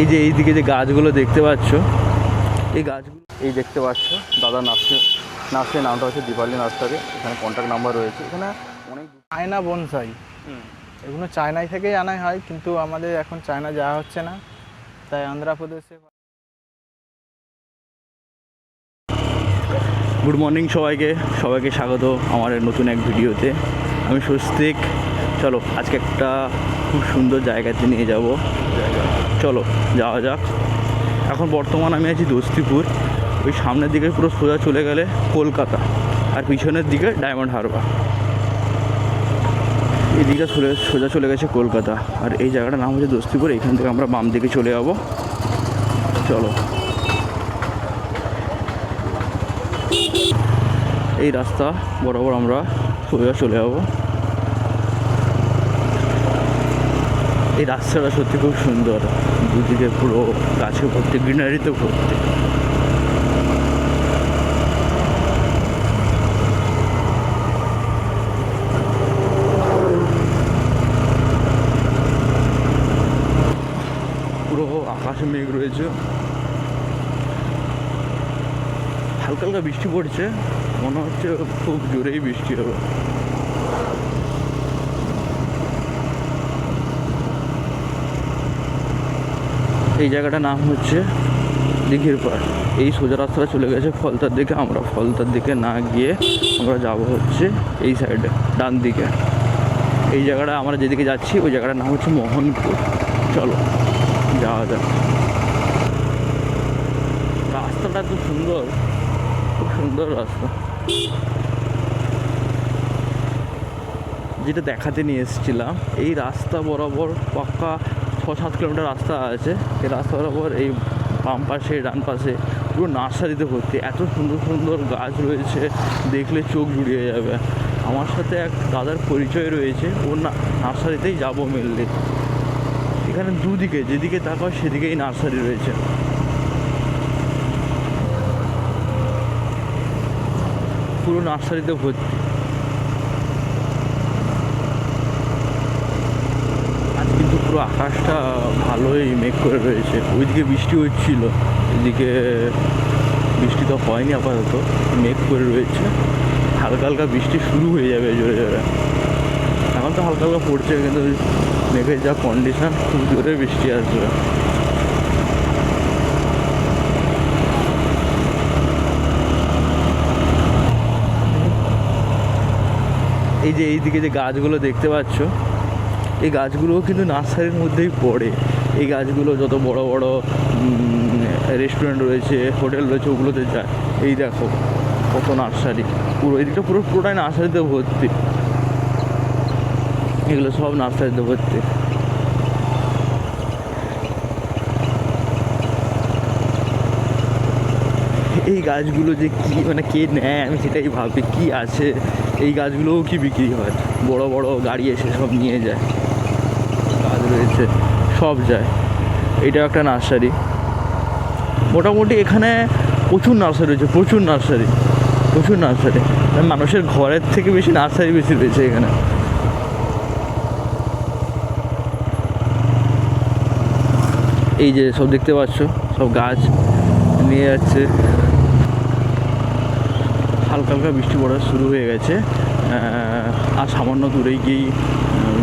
এই যে এইদিকে যে গাছগুলো দেখতে পাচ্ছ, এই গাছগুলো এই দেখতে পাচ্ছ দাদা নার্সারি নামটা হচ্ছে দীপালি নার্সারি। এখানে কন্ট্যাক্ট নাম্বার রয়েছে। এখানে অনেক চায়না বনসাই, এগুলো চায়নাই থেকেই আনা হয়, কিন্তু আমাদের এখন চায়না যাওয়া হচ্ছে না, তাই অন্ধ্রপ্রদেশে। গুড মর্নিং সবাইকে স্বাগত আমার নতুন এক ভিডিওতে। আমি স্বস্তিক। চলো আজকে একটা খুব সুন্দর জায়গাতে নিয়ে যাব। চলো যাওয়া যাক। এখন বর্তমান আমি আছি দোস্তিপুর। ওই সামনের দিকে পুরো সোজা চলে গেলে কলকাতা, আর পিছনের দিকে ডায়মন্ড হারবার। এই দিকে সোজা চলে গেছে কলকাতা, আর এই জায়গাটার নাম হচ্ছে দোস্তিপুর। এখান থেকে আমরা বাম দিকে চলে যাবো। চলো, এই রাস্তা বরাবর আমরা সোজা চলে যাব। এই রাস্তাটা সত্যি খুব সুন্দর, দুদিকে পুরো গাছে ভর্তি, গ্রিনারিতে ভর্তি। পুরো আকাশে মেঘ রয়েছে, হালকা হালকা বৃষ্টি পড়ছে, মনে হচ্ছে খুব জোরেই বৃষ্টি হবে। এই জায়গাটার নাম হচ্ছে দিঘির পাড়। এই সোজা রাস্তাটা চলে গেছে ফলতার দিকে। আমরা ফলতার দিকে না গিয়ে আমরা যাব হচ্ছে এই সাইডে ডান দিকে। এই জায়গাটা আমরা যেদিকে যাচ্ছি ওই জায়গাটার নাম হচ্ছে মোহনপুর। চলো যাওয়া যাক। রাস্তাটা এত সুন্দর, খুব সুন্দর রাস্তা। যেটা দেখাতে নিয়ে এসেছিলাম, এই রাস্তা বরাবর পাক্কা 6-7 কিলোমিটার রাস্তা আছে। এই রাস্তা বরাবর এই বাম পাশে ডান পাশে পুরো নার্সারিতে ভর্তি। এত সুন্দর সুন্দর গাছ রয়েছে, দেখলে চোখ জুড়িয়ে যাবে। আমার সাথে এক দাদার পরিচয় রয়েছে, ওর নার্সারিতেই যাবো মেনলি। এখানে দুদিকে যেদিকে তাকাও সেদিকেই নার্সারি রয়েছে। পুরো নার্সারিতে ভর্তি। আজ কিন্তু পুরো আকাশটা ভালোই মেঘ করে রয়েছে। ওইদিকে বৃষ্টি হচ্ছিল, এদিকে বৃষ্টি তো হয়নি আপাতত, মেঘ করে রয়েছে। হালকা হালকা বৃষ্টি শুরু হয়ে যাবে জোরে জোরে। এখন তো হালকা হালকা পড়ছে, কিন্তু মেঘের যা কন্ডিশন, খুব জোরে বৃষ্টি আসবে। এই যে এইদিকে যে গাছগুলো দেখতে পাচ্ছ, এই গাছগুলোও কিন্তু নার্সারির মধ্যেই পড়ে। এই গাছগুলো যত বড় বড় রেস্টুরেন্ট রয়েছে, হোটেল রয়েছে, ওগুলোতে যায়। এই দেখো কত নার্সারি, পুরো এদিকটা পুরোটাই নার্সারিতে ভর্তি। এগুলো সব নার্সারিতে ভর্তি। এই গাছগুলো যে কি মানে কে নেয়, আমি সেটাই ভাবি। কি আছে এই গাছগুলোও কি বিক্রি হয়? বড় বড় গাড়ি এসে সব নিয়ে যায়। গাছ রয়েছে, সব যায়। এইটাও একটা নার্সারি। মোটামুটি এখানে প্রচুর নার্সারি রয়েছে, প্রচুর নার্সারি। মানুষের ঘরের থেকে বেশি নার্সারি বেশি রয়েছে এখানে। এই যে সব দেখতে পাচ্ছ, সব গাছ নিয়ে যাচ্ছে। হালকা হালকা বৃষ্টি পড়া শুরু হয়ে গেছে। আর সামান্য দূরেই গিয়েই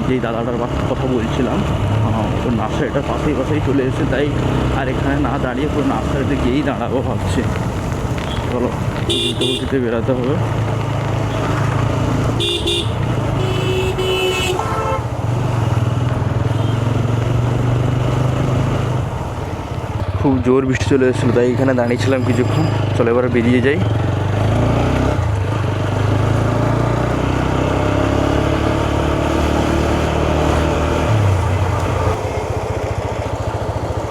যেই দাদাটার কথা বলছিলাম, ওর নার্সারিটার পাশেই চলে এসেছে। তাই আর এখানে না দাঁড়িয়ে পুরো নার্সারিতে গিয়েই দাঁড়াবো ভাবছি। চলো দ্রুতগতিতে বেরোতে হবে। খুব জোর বৃষ্টি চলে এসেছিলো, তাই এখানে দাঁড়িয়েছিলাম কিছুক্ষণ। চলো এবার বেরিয়ে যাই।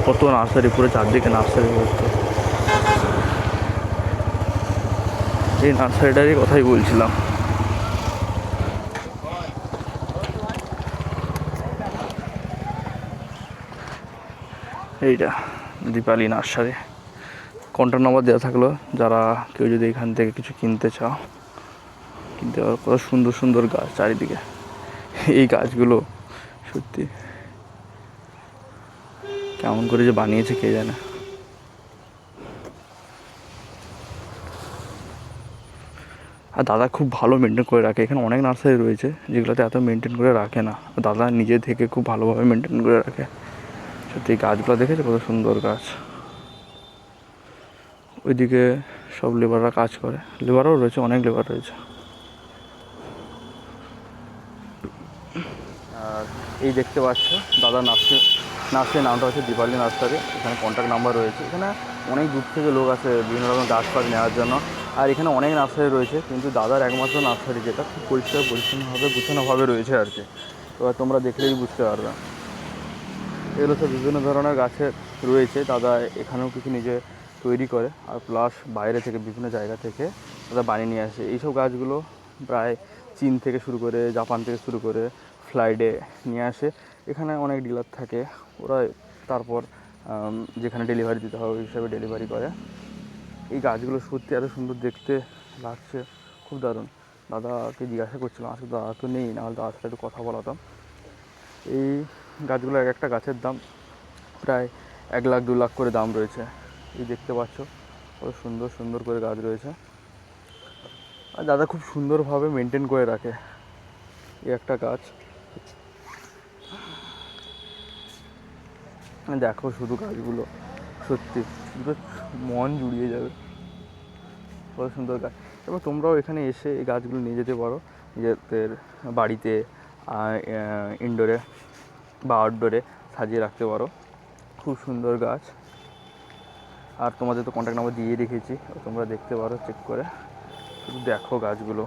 কত নার্সারি, পুরো চারদিকে নার্সারি ভর্তি। এই নার্সারিটারই কথাই বলছিলাম। এইটা দীপালি নার্সারি। কন্ট্যাক্ট নাম্বার দেওয়া থাকলো, যারা কেউ যদি এখান থেকে কিছু কিনতে চাও কিনতে পারো। কত সুন্দর সুন্দর গাছ চারিদিকে। এই গাছগুলো সত্যি কেমন করে যে বানিয়েছে কে জানে। আর দাদা খুব ভালো মেনটেন করে রাখে। এখানে অনেক নার্সারি রয়েছে যেগুলোতে এত মেনটেন করে রাখে না, দাদা নিজে থেকে খুব ভালোভাবে মেনটেন করে রাখে। সত্যি গাছগুলো দেখেছে কত সুন্দর গাছ। ওইদিকে সব লেবাররা কাজ করে, লেবারও রয়েছে, অনেক লেবার রয়েছে। আর এই দেখতে পাচ্ছ দাদা নার্সারির নামটা হচ্ছে দীপালি নার্সারি। এখানে কন্ট্যাক্ট নাম্বার রয়েছে। এখানে অনেক দূর থেকে লোক আসে বিভিন্ন রকম গাছ ফাছ নেওয়ার জন্য। আর এখানে অনেক নার্সারি রয়েছে, কিন্তু দাদার একমাত্র নার্সারি যেটা খুব পরিষ্কার পরিচ্ছন্নভাবে গুছানোভাবে রয়েছে আর কি। এবার তোমরা দেখলেই বুঝতে পারবে। এগুলো সব বিভিন্ন ধরনের গাছের রয়েছে। দাদা এখানেও কিছু নিজে তৈরি করে, আর প্লাস বাইরে থেকে বিভিন্ন জায়গা থেকে দাদা বানিয়ে নিয়ে আসে। এইসব গাছগুলো প্রায় চীন থেকে শুরু করে, জাপান থেকে শুরু করে ফ্লাইটে নিয়ে আসে। এখানে অনেক ডিলার থাকে, ওরা তারপর যেখানে ডেলিভারি দিতে হবে ওই হিসাবে ডেলিভারি করে। এই গাছগুলো সত্যি এত সুন্দর দেখতে লাগছে, খুব দারুণ। দাদাকে জিজ্ঞাসা করছিলাম, আসলে দাদা তো নেই, নাহলে দাদার সাথে একটু কথা বলাতাম। এই গাছগুলো এক একটা গাছের দাম প্রায় 1 লাখ 2 লাখ করে দাম রয়েছে। এই দেখতে পাচ্ছ কত সুন্দর সুন্দর করে গাছ রয়েছে। আর দাদা খুব সুন্দরভাবে মেনটেন করে রাখে। এই একটা গাছ দেখো, শুধু গাছগুলো সত্যি পুরো মন জুড়িয়ে যাবে, কত সুন্দর গাছ। এবার তোমরাও এখানে এসে এই গাছগুলো নিয়ে যেতে পারো নিজেদের বাড়িতে, ইনডোরে বা আউটডোরে সাজিয়ে রাখতে পারো। খুব সুন্দর গাছ। আর তোমাদের তো কন্ট্যাক্ট নাম্বার দিয়ে রেখেছি, তোমরা দেখতে পারো চেক করে। শুধু দেখো গাছগুলো।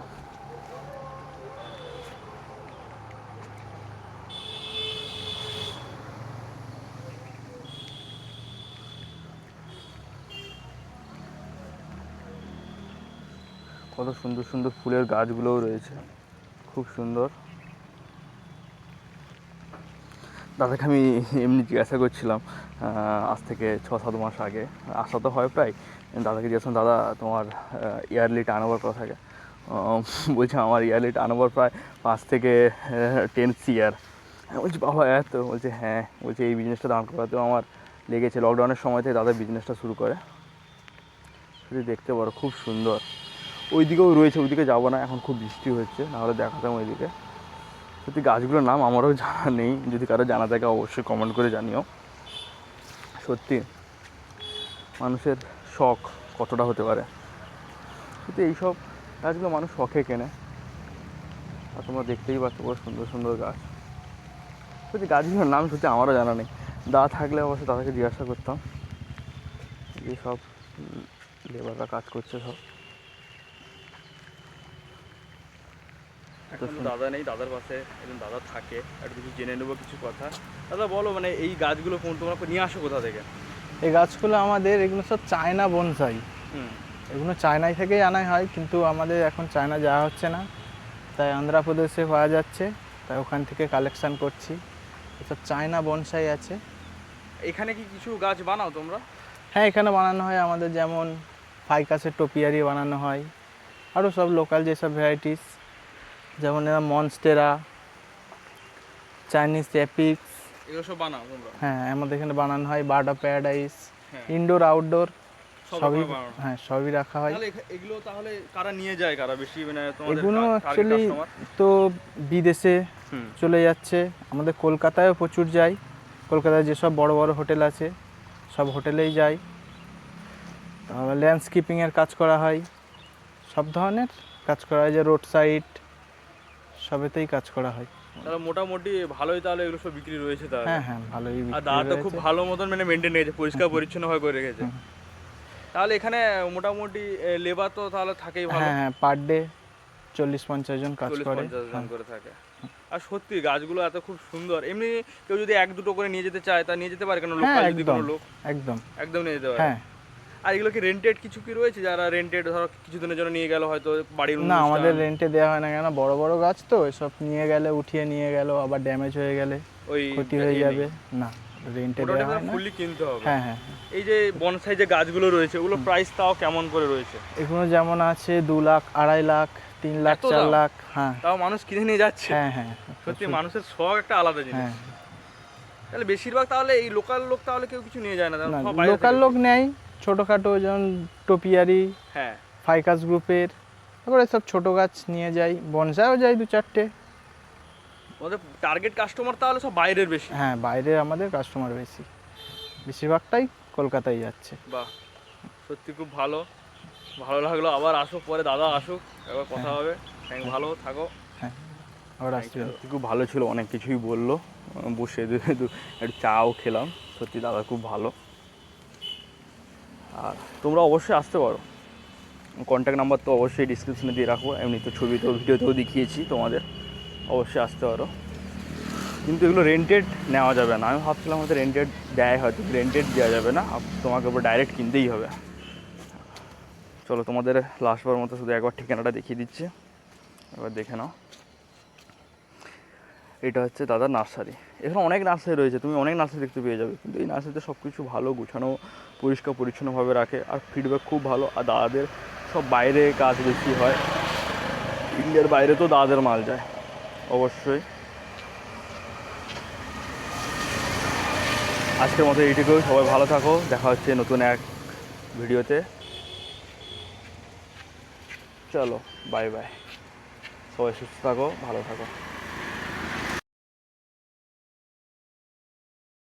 কত সুন্দর সুন্দর ফুলের গাছগুলোও রয়েছে, খুব সুন্দর। দাদাকে আমি এমনি জিজ্ঞাসা করছিলাম আজ থেকে 6-7 মাস আগে, আসা তো হয় প্রায়। দাদাকে জিজ্ঞাসা, দাদা তোমার ইয়ারলি টার্ন ওভার কত থাকে? বলছে আমার ইয়ারলি টার্ন ওভার প্রায় 5 থেকে 10 CR। বলছি বাবা এত? বলছে হ্যাঁ। বলছে এই বিজনেসটা দাঁড় করাতেও আমার লেগেছে, লকডাউনের সময় থেকে দাদা বিজনেসটা শুরু করে। যদি দেখতে পারো খুব সুন্দর। ওইদিকেও রয়েছে, ওইদিকে যাবো না, এখন খুব বৃষ্টি হচ্ছে, নাহলে দেখাতাম ওইদিকে। সত্যি গাছগুলোর নাম আমারও জানা নেই, যদি কারো জানা থাকে অবশ্যই কমেন্ট করে জানিও। সত্যি মানুষের শখ কতটা হতে পারে, সত্যি এইসব গাছগুলো মানুষ শখে কেনে। আর তোমরা দেখতেই পাচ্ছ কত সুন্দর সুন্দর গাছ। সত্যি গাছগুলোর নাম সত্যি আমারও জানা নেই, দাদা থাকলে অবশ্যই তাদেরকে জিজ্ঞাসা করতাম। যে সব লেবাররা কাজ করছে সব। এখন দাদা নেই, দাদার পাশে একজন দাদা থাকে, একটু কিছু জেনে নেবো কিছু কথা। দাদা বলো, মানে এই গাছগুলো তোমরা নিয়ে আসো কোথা থেকে? এই গাছগুলো আমাদের, এগুলো সব চায়না বনসাই। এগুলো চায়নায় থেকেই আনা হয়, কিন্তু আমাদের এখন চায়না যাওয়া হচ্ছে না, তাই অন্ধ্রপ্রদেশে পাওয়া যাচ্ছে, তাই ওখান থেকে কালেকশান করছি। এসব চায়না বনসাই আছে। এখানে কি কিছু গাছ বানাও তোমরা? হ্যাঁ, এখানে বানানো হয় আমাদের, যেমন ফাইকাসের টোপিয়ারি বানানো হয়, আরও সব লোকাল যেসব ভ্যারাইটিস, যেমন এরা মনস্টেরা, চাইনিজ অ্যাপিক্স, এগুলো সব বানাও তোমরা? হ্যাঁ, আমাদের এখানে বানানো হয়। Bird of paradise, indoor outdoor সবই, হ্যাঁ সবই রাখা হয়। এগুলো তাহলে কারা নিয়ে যায়, কারা বেশি, মানে তোমাদের এগুলো অ্যাকচুয়ালি তো বিদেশে চলে যাচ্ছে, আমাদের কলকাতায়ও প্রচুর যায়। কলকাতায় যেসব বড় বড় হোটেল আছে সব হোটেলেই যায়। তারপর ল্যান্ডস্কেপিংয়ের কাজ করা হয়, সব ধরনের কাজ করা হয়, যে রোড সাইড সবেতেই কাজ করা হয়। তাহলে মোটামুটি ভালোই তাহলে এগুলো সব বিক্রি রয়েছে তাহলে? হ্যাঁ হ্যাঁ, ভালোই আর দাদা তো খুব ভালো মতন মানে মেনটেন রেখেছে, পরিষ্কার পরিচ্ছন্নভাবে করে রেখেছে। তাহলে এখানে মোটামুটি লেবার তো তাহলে থাকেই ভালো? হ্যাঁ হ্যাঁ, পার ডে 40-50 জন কাজ করে। 40-50 জন করে থাকে। আর সত্যি গাছগুলো এত খুব সুন্দর। এমনি কেউ যদি 1-2 করে নিয়ে যেতে চায় তা নিয়ে যেতে পারে, কেন লোকাল যদি কোনো লোক? একদম একদম নিয়ে যেতে পারে। হ্যাঁ। আর এগুলো কি রেন্টেড কিছু কি রয়েছে, যারা রেন্টেড ধরো কিছুদিনের জন্য নিয়ে গেল হয়তো বাড়ির? না, আমাদের রেন্টে দেওয়া হয় না, কেন বড় বড় গাছ তো, এসব নিয়ে গেলে, উঠিয়ে নিয়ে গেল, আবার ড্যামেজ হয়ে গেলে ওই ক্ষতি হয়ে যাবে, না রেন্টে দেওয়া হয় না। ফুললি কিনতে হবে। হ্যাঁ হ্যাঁ। এই যে বনসাই যে গাছগুলো রয়েছে, ওগুলো প্রাইস তাও কেমন করে রয়েছে? এগুলো যেমন আছে 2 লাখ, 2.5 লাখ, 3 লাখ, 4 লাখ। হ্যাঁ, তাও মানুষ কিনে নিয়ে যাচ্ছে। হ্যাঁ হ্যাঁ, সত্যি মানুষের শখ একটা আলাদা জিনিস। হ্যাঁ। তাহলে বেশিরভাগ তাহলে এই লোকাল লোক তাহলে কেউ কিছু নিয়ে যায় না, না সব বাইরে লোকাল থেকে- লোক নেয়, ছোটোখাটো যেমন টপিয়ারি, হ্যাঁ ফাইকাস গ্রুপের, তারপরে সব ছোটো গাছ নিয়ে যাই, বনসাইও যাই 2-4টে। ওদের টার্গেট কাস্টমার তাহলে সব বাইরের বেশি। হ্যাঁ বাইরে আমাদের কাস্টমার বেশি, বেশিরভাগটাই কলকাতায় যাচ্ছে। বাহ, সত্যি খুব ভালো, ভালো লাগলো। আবার আসুক, পরে দাদা আসুক, এবার কথা হবে। থ্যাংক, ভালো থাকো। হ্যাঁ আবার আসতে হবে। খুব ভালো ছিল, অনেক কিছুই বললো, বসে একটু চাও খেলাম। সত্যি দাদা খুব ভালো। আর তোমরা অবশ্যই আসতে পারো, কন্ট্যাক্ট নাম্বার তো অবশ্যই ডিসক্রিপশনে দিয়ে রাখবো, এমনি তো ছবিতেও ভিডিওতেও দেখিয়েছি তোমাদের, অবশ্যই আসতে পারো। কিন্তু এগুলো রেন্টেড নেওয়া যাবে না, আমি ভাবছিলাম হয়তো রেন্টেড দেয়, হয়তো রেন্টেড দেওয়া যাবে না, তোমাকে ওপর ডাইরেক্ট কিনতেই হবে। চলো তোমাদের লাস্টবার মতো শুধু একবার ঠিকানাটা দেখিয়ে দিচ্ছি, এবার দেখে নাও। এটা হচ্ছে দাদার নার্সারি। এখানে অনেক নার্সারি রয়েছে, তুমি অনেক নার্সারি দেখতে পেয়ে যাবে, কিন্তু এই নার্সারিতে সব কিছু ভালো গুছানো, পরিষ্কার পরিচ্ছন্নভাবে রাখে, আর ফিডব্যাক খুব ভালো। আর দাদাদের সব বাইরে কাজ বেশি হয়, ইন্ডিয়ার বাইরে তো দাদাদের মাল যায় অবশ্যই। আজকের মতো এইটুকু, সবাই ভালো থাকো, দেখা হচ্ছে নতুন এক ভিডিওতে। চলো বাই বাই, সবাই সুস্থ থাকো, ভালো থাকো।